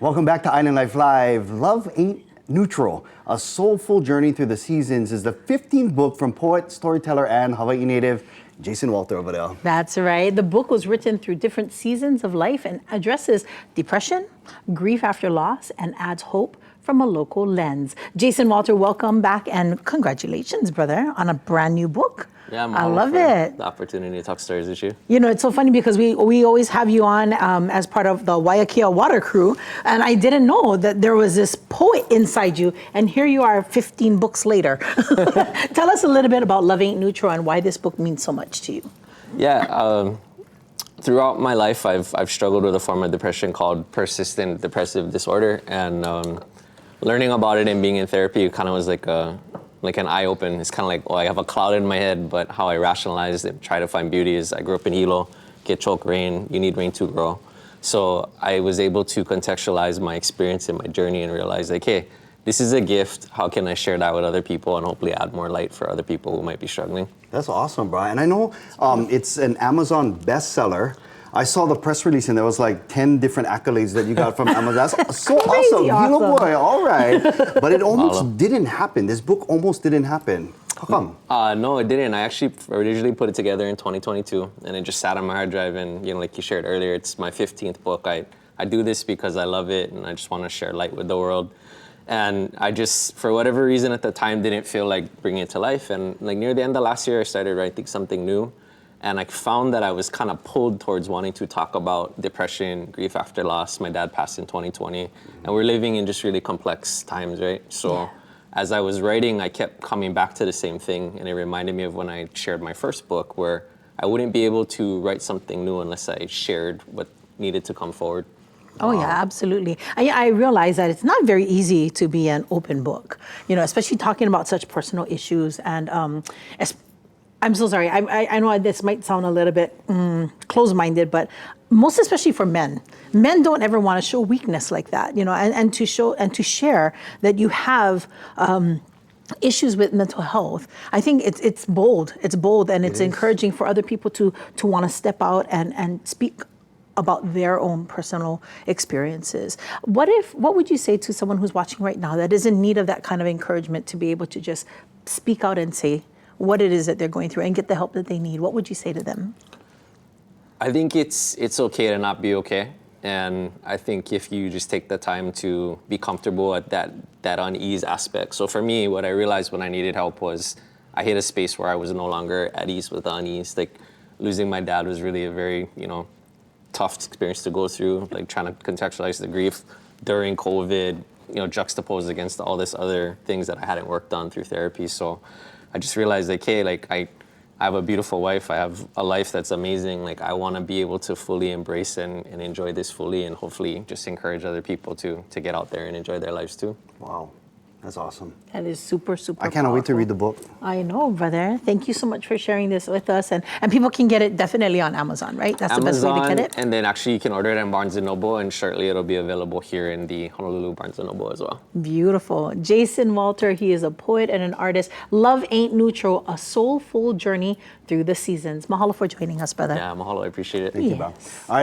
Welcome back to Island Life Live. Love Ain't Neutral, a soulful journey through the seasons, is the 15th book from poet, storyteller, and Hawaii native Jason Walter over there. That's right. The book was written through different seasons of life and addresses depression, grief after loss, and adds hope from a local lens. Jason Walter, welcome back and congratulations, brother, on a brand new book. Yeah, I love it. The opportunity to talk stories with you. You know, it's so funny because we always have you on as part of the Waiakea Water Crew, and I didn't know that there was this poet inside you, and here you are 15 books later. Tell us a little bit about Love Ain't Neutral and why this book means so much to you. Yeah, throughout my life, I've struggled with a form of depression called persistent depressive disorder, and learning about it and being in therapy kind of was like an eye open. It's kind of like, oh, I have a cloud in my head, but how I rationalize it, try to find beauty is I grew up in Hilo, get choke rain, you need rain to grow. So I was able to contextualize my experience and my journey and realize like, hey, this is a gift. How can I share that with other people and hopefully add more light for other people who might be struggling? That's awesome, bro. And I know it's an Amazon bestseller. I saw the press release and there was like 10 different accolades that you got from Amazon. That's so awesome. Hilo boy, all right. But it almost didn't happen. This book almost didn't happen. How come? No, it didn't. I actually originally put it together in 2022 and it just sat on my hard drive, and like you shared earlier, it's my 15th book. I do this because I love it and I just want to share light with the world. And I just, for whatever reason at the time, didn't feel like bringing it to life. And like near the end of last year, I started writing something new. And I found that I was kind of pulled towards wanting to talk about depression, grief after loss. My dad passed in 2020, and we're living in just really complex times, right? So as I was writing, I kept coming back to the same thing, and it reminded me of when I shared my first book, where I wouldn't be able to write something new unless I shared what needed to come forward. Oh yeah, absolutely. I realize that it's not very easy to be an open book, you know, especially talking about such personal issues. And I'm so sorry. I know this might sound a little bit closed-minded, but most especially for men. Men don't ever want to show weakness like that, you know, and to show and to share that you have issues with mental health. I think it's bold. It's bold, and it's encouraging for other people to want to step out and speak about their own personal experiences. What would you say to someone who's watching right now that is in need of that kind of encouragement to be able to just speak out and say what it is that they're going through and get the help that they need? What would you say to them? I think it's okay to not be okay. And I think if you just take the time to be comfortable at that unease aspect. So for me, what I realized when I needed help was I hit a space where I was no longer at ease with the unease. Like losing my dad was really a very, tough experience to go through, like trying to contextualize the grief during COVID, juxtaposed against all this other things that I hadn't worked on through therapy. So I just realized like, hey, like I have a beautiful wife. I have a life that's amazing. Like I want to be able to fully embrace and enjoy this fully, and hopefully just encourage other people to get out there and enjoy their lives too. Wow. That's awesome. That is super, super I can't wait to powerful. read the book. I know, brother. Thank you so much for sharing this with us. And people can get it definitely on Amazon, right? That's the best way to get it? And then actually you can order it at Barnes & Noble, and shortly it'll be available here in the Honolulu Barnes & Noble as well. Beautiful. Jason Walter, he is a poet and an artist. Love Ain't Neutral, a soulful journey through the seasons. Mahalo for joining us, brother. Yeah, mahalo. I appreciate it. Thank you, bro. All right.